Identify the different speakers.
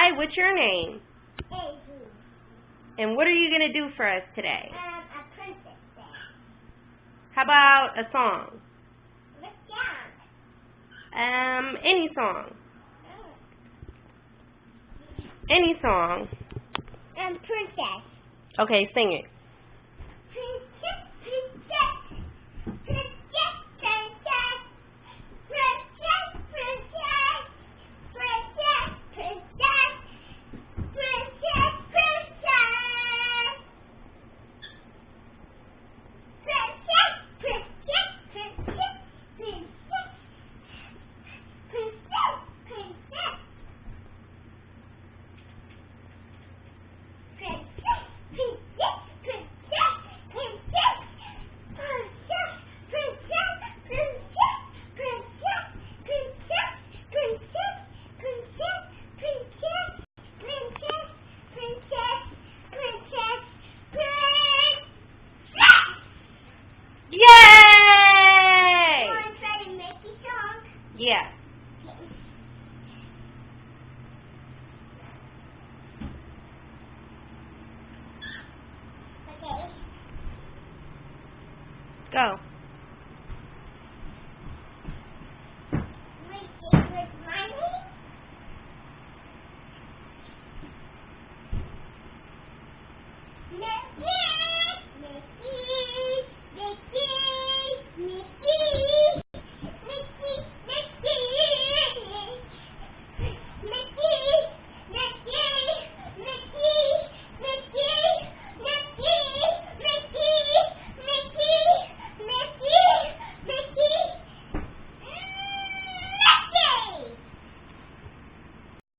Speaker 1: Hi, what's your name?
Speaker 2: Daisy.
Speaker 1: And what are you going to do for us today?
Speaker 2: A princess thing.
Speaker 1: How about a song?
Speaker 2: What song?
Speaker 1: Any song.
Speaker 2: Oh.
Speaker 1: Any song.
Speaker 2: Princess.
Speaker 1: Okay, sing it.
Speaker 2: Princess, princess. Princess, princess. Princess, princess. Princess, princess. Princess, princess. Princess, princess, princess, princess. Princess, princess.
Speaker 1: Yay!
Speaker 2: Want to try to make a song?
Speaker 1: Yeah.
Speaker 2: Okay.
Speaker 1: Go.